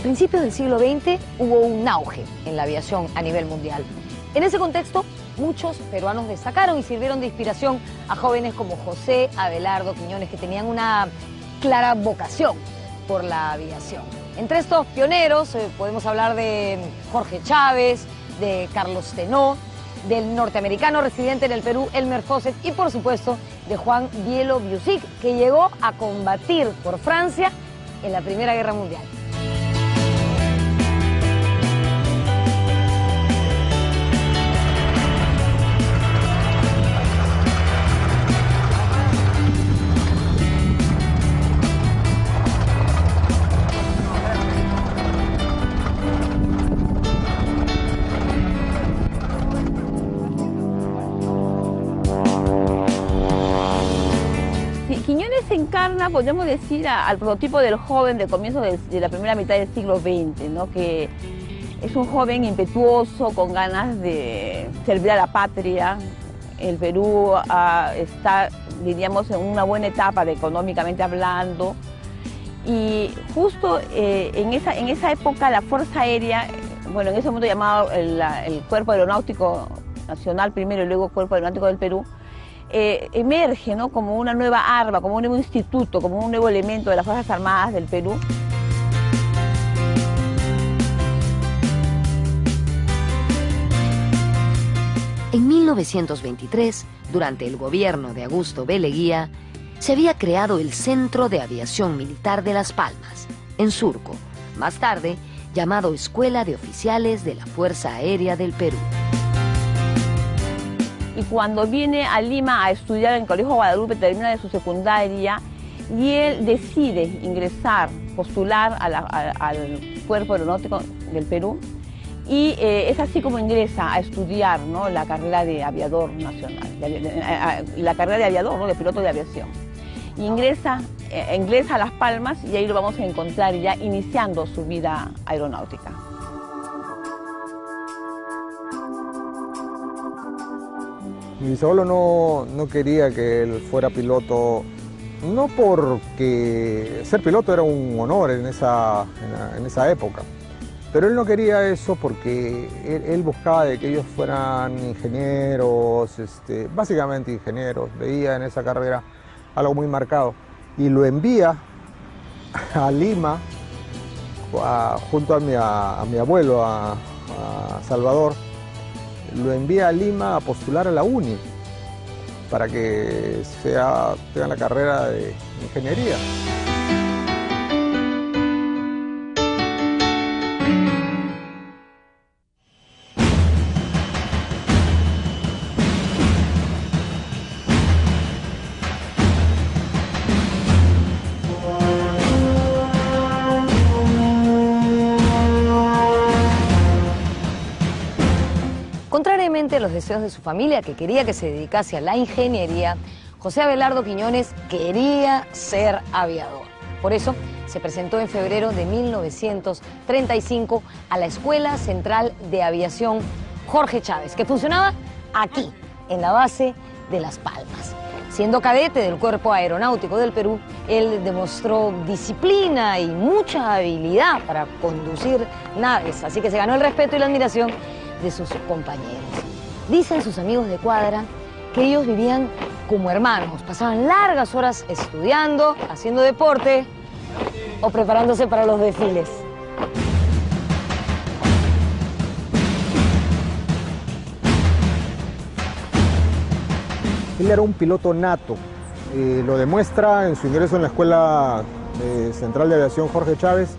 principios del siglo XX hubo un auge en la aviación a nivel mundial. En ese contexto, muchos peruanos destacaron y sirvieron de inspiración a jóvenes como José Abelardo Quiñones, que tenían una clara vocación por la aviación. Entre estos pioneros podemos hablar de Jorge Chávez, de Carlos Tenó, del norteamericano residente en el Perú, Elmer Faucett, y por supuesto de Juan Bielo-Busick, que llegó a combatir por Francia en la Primera Guerra Mundial. Quiñones encarna, podemos decir, al prototipo del joven de comienzo de la primera mitad del siglo XX, ¿no? Que es un joven impetuoso, con ganas de servir a la patria. El Perú está, diríamos, en una buena etapa económicamente hablando. Y justo en esa época la Fuerza Aérea, bueno, en ese momento llamado el Cuerpo Aeronáutico Nacional primero y luego Cuerpo Aeronáutico del Perú, emerge, ¿no? Como una nueva arma, como un nuevo instituto, como un nuevo elemento de las Fuerzas Armadas del Perú. En 1923, durante el gobierno de Augusto B. Leguía, se había creado el Centro de Aviación Militar de Las Palmas, en Surco, más tarde llamado Escuela de Oficiales de la Fuerza Aérea del Perú. Y cuando viene a Lima a estudiar en el Colegio Guadalupe, termina de su secundaria y él decide ingresar, postular al Cuerpo Aeronáutico del Perú, y es así como ingresa a estudiar, ¿no? La carrera de aviador nacional, la carrera de aviador, ¿no? De piloto de aviación. Y ingresa a Las Palmas y ahí lo vamos a encontrar ya iniciando su vida aeronáutica. Mi bisabuelo no quería que él fuera piloto, no porque ser piloto era un honor en esa época, pero él no quería eso porque él buscaba de que ellos fueran ingenieros, básicamente ingenieros, veía en esa carrera algo muy marcado y lo envía a Lima junto a mi abuelo, a Salvador. Lo envía a Lima a postular a la UNI para que tenga la carrera de ingeniería. Contrariamente a los deseos de su familia, que quería que se dedicase a la ingeniería, José Abelardo Quiñones quería ser aviador. Por eso se presentó en febrero de 1935 a la Escuela Central de Aviación Jorge Chávez, que funcionaba aquí, en la base de Las Palmas. Siendo cadete del Cuerpo Aeronáutico del Perú, él demostró disciplina y mucha habilidad para conducir naves, así que se ganó el respeto y la admiración de sus compañeros. Dicen sus amigos de cuadra que ellos vivían como hermanos, pasaban largas horas estudiando, haciendo deporte o preparándose para los desfiles. Él era un piloto nato, lo demuestra en su ingreso en la Escuela Central de Aviación Jorge Chávez,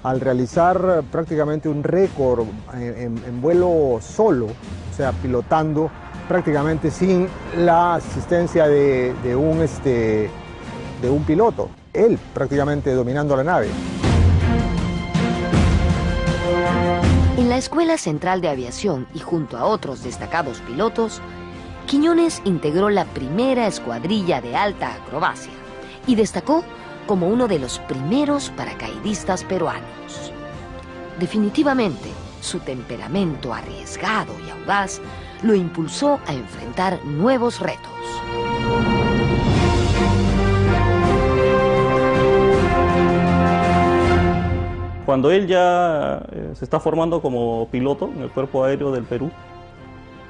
al realizar prácticamente un récord en vuelo solo, o sea, pilotando prácticamente sin la asistencia de un piloto, él prácticamente dominando la nave. En la Escuela Central de Aviación y junto a otros destacados pilotos, Quiñones integró la primera escuadrilla de alta acrobacia y destacó como uno de los primeros paracaidistas peruanos. Definitivamente, su temperamento arriesgado y audaz lo impulsó a enfrentar nuevos retos. Cuando él ya se está formando como piloto en el Cuerpo Aéreo del Perú,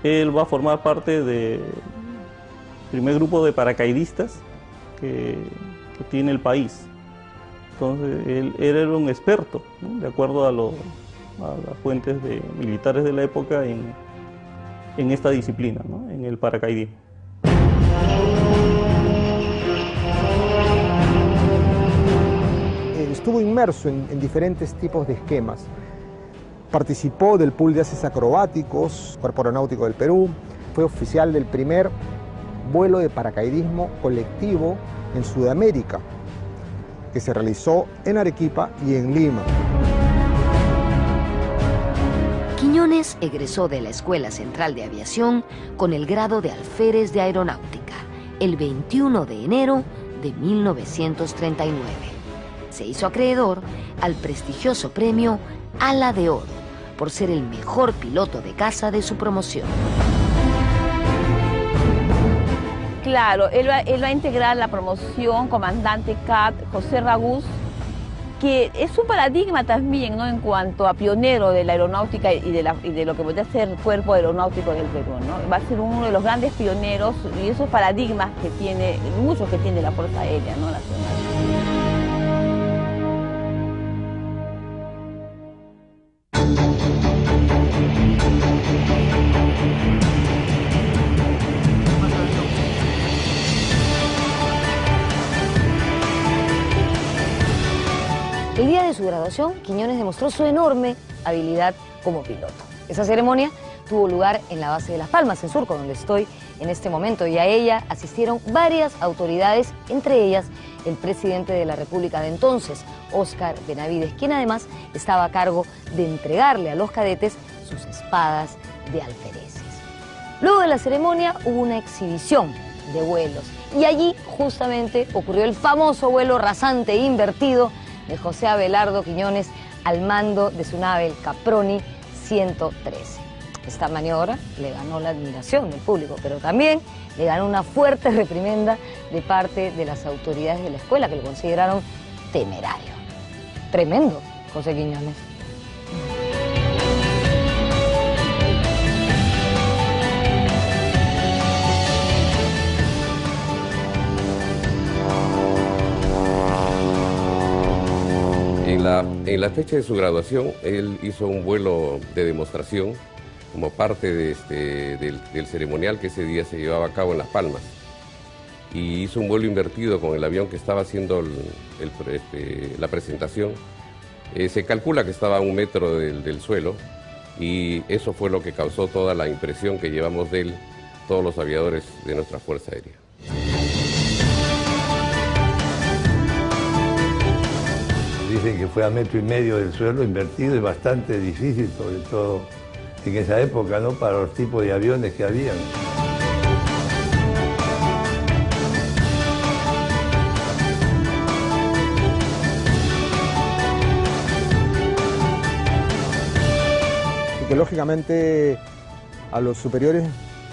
él va a formar parte del primer grupo de paracaidistas que tiene el país. Entonces, él era un experto, ¿no? De acuerdo a las fuentes militares de la época en esta disciplina, ¿no? En el paracaidismo. Estuvo inmerso en diferentes tipos de esquemas. Participó del pool de haces acrobáticos, Cuerpo Aeronáutico del Perú, fue oficial del primer vuelo de paracaidismo colectivo en Sudamérica, que se realizó en Arequipa y en Lima. Quiñones egresó de la Escuela Central de Aviación con el grado de alférez de aeronáutica el 21 de enero de 1939. Se hizo acreedor al prestigioso premio Ala de Oro por ser el mejor piloto de caza de su promoción. Claro, él va a integrar la promoción Comandante CAT José Ragús, que es un paradigma también, ¿no? En cuanto a pionero de la aeronáutica y de lo que podría ser el Cuerpo Aeronáutico del Perú, ¿no? Va a ser uno de los grandes pioneros y esos paradigmas que tiene, muchos que tiene la Fuerza Aérea, ¿no? Nacional. El día de su graduación, Quiñones demostró su enorme habilidad como piloto. Esa ceremonia tuvo lugar en la base de Las Palmas, en Surco, donde estoy en este momento, y a ella asistieron varias autoridades, entre ellas el presidente de la República de entonces, Óscar Benavides, quien además estaba a cargo de entregarle a los cadetes sus espadas de alfereces. Luego de la ceremonia hubo una exhibición de vuelos, y allí justamente ocurrió el famoso vuelo rasante e invertido de José Abelardo Quiñones al mando de su nave, el Caproni 113. Esta maniobra le ganó la admiración del público, pero también le ganó una fuerte reprimenda de parte de las autoridades de la escuela, que lo consideraron temerario. Tremendo, José Quiñones. En la fecha de su graduación, él hizo un vuelo de demostración como parte del ceremonial que ese día se llevaba a cabo en Las Palmas. Y hizo un vuelo invertido con el avión que estaba haciendo la presentación. Se calcula que estaba a 1 metro del suelo y eso fue lo que causó toda la impresión que llevamos de él, todos los aviadores de nuestra Fuerza Aérea. Dicen que fue a 1,5 metros del suelo, invertido, y bastante difícil, sobre todo en esa época, ¿no? Para los tipos de aviones que habían. Y que lógicamente a los superiores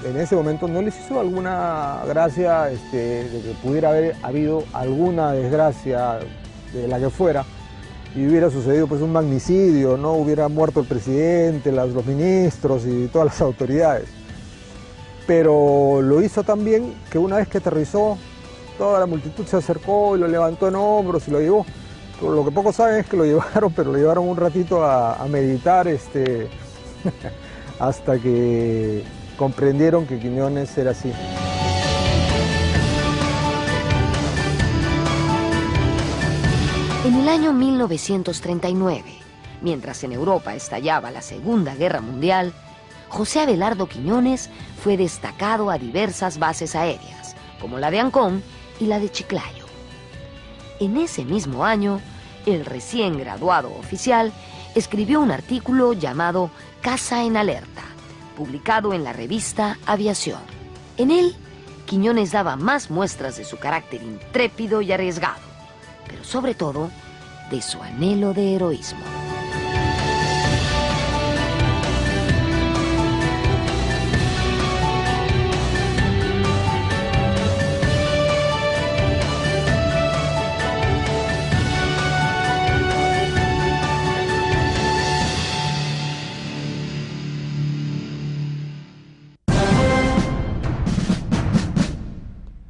en ese momento no les hizo alguna gracia de que pudiera haber habido alguna desgracia de la que fuera, y hubiera sucedido pues un magnicidio, ¿no? Hubiera muerto el presidente, los ministros y todas las autoridades. Pero lo hizo tan bien que una vez que aterrizó, toda la multitud se acercó y lo levantó en hombros y lo llevó. Pero lo que pocos saben es que lo llevaron, pero lo llevaron un ratito a meditar hasta que comprendieron que Quiñones era así. En el año 1939, mientras en Europa estallaba la Segunda Guerra Mundial, José Abelardo Quiñones fue destacado a diversas bases aéreas, como la de Ancón y la de Chiclayo. En ese mismo año, el recién graduado oficial escribió un artículo llamado Caza en Alerta, publicado en la revista Aviación. En él, Quiñones daba más muestras de su carácter intrépido y arriesgado, pero sobre todo de su anhelo de heroísmo.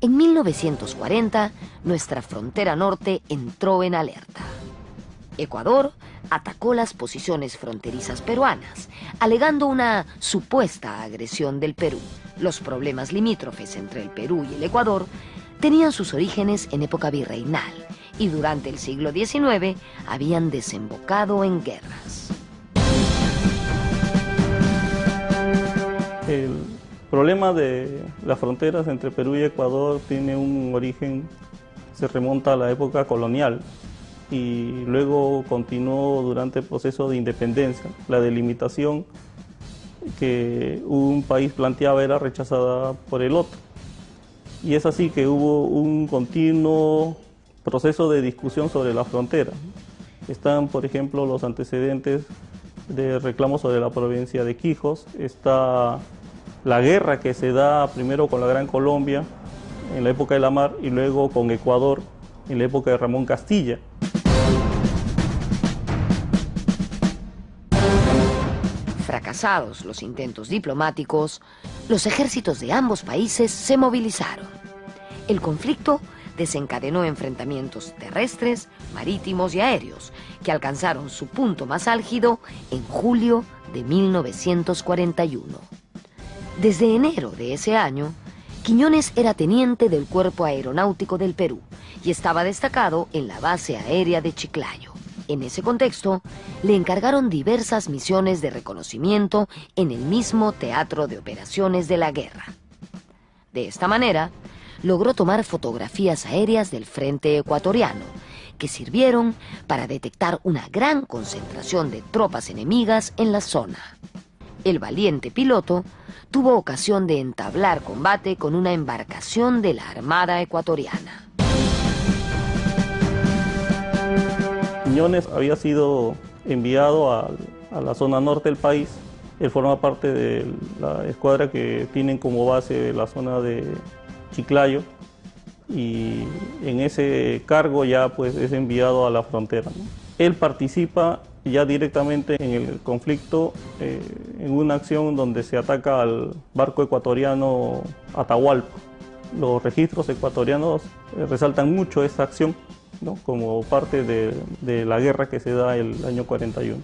En 1940, nuestra frontera norte entró en alerta. Ecuador atacó las posiciones fronterizas peruanas, alegando una supuesta agresión del Perú. Los problemas limítrofes entre el Perú y el Ecuador tenían sus orígenes en época virreinal y durante el siglo XIX habían desembocado en guerras. El problema de las fronteras entre Perú y Ecuador tiene un origen, se remonta a la época colonial y luego continuó durante el proceso de independencia. La delimitación que un país planteaba era rechazada por el otro. Y es así que hubo un continuo proceso de discusión sobre la frontera. Están, por ejemplo, los antecedentes de reclamos sobre la provincia de Quijos, está la guerra que se da primero con la Gran Colombia en la época de la Mar y luego con Ecuador en la época de Ramón Castilla. Fracasados los intentos diplomáticos, los ejércitos de ambos países se movilizaron. El conflicto desencadenó enfrentamientos terrestres, marítimos y aéreos, que alcanzaron su punto más álgido en julio de 1941. Desde enero de ese año, Quiñones era teniente del Cuerpo Aeronáutico del Perú y estaba destacado en la base aérea de Chiclayo. En ese contexto, le encargaron diversas misiones de reconocimiento en el mismo teatro de operaciones de la guerra. De esta manera, logró tomar fotografías aéreas del frente ecuatoriano, que sirvieron para detectar una gran concentración de tropas enemigas en la zona. El valiente piloto tuvo ocasión de entablar combate con una embarcación de la Armada ecuatoriana. Quiñones había sido enviado a la zona norte del país. Él forma parte de la escuadra que tienen como base la zona de Chiclayo y en ese cargo ya pues es enviado a la frontera, ¿no? Él participa ya directamente en el conflicto en una acción donde se ataca al barco ecuatoriano Atahualpa. Los registros ecuatorianos resaltan mucho esta acción, ¿no?, como parte de la guerra que se da el año 41.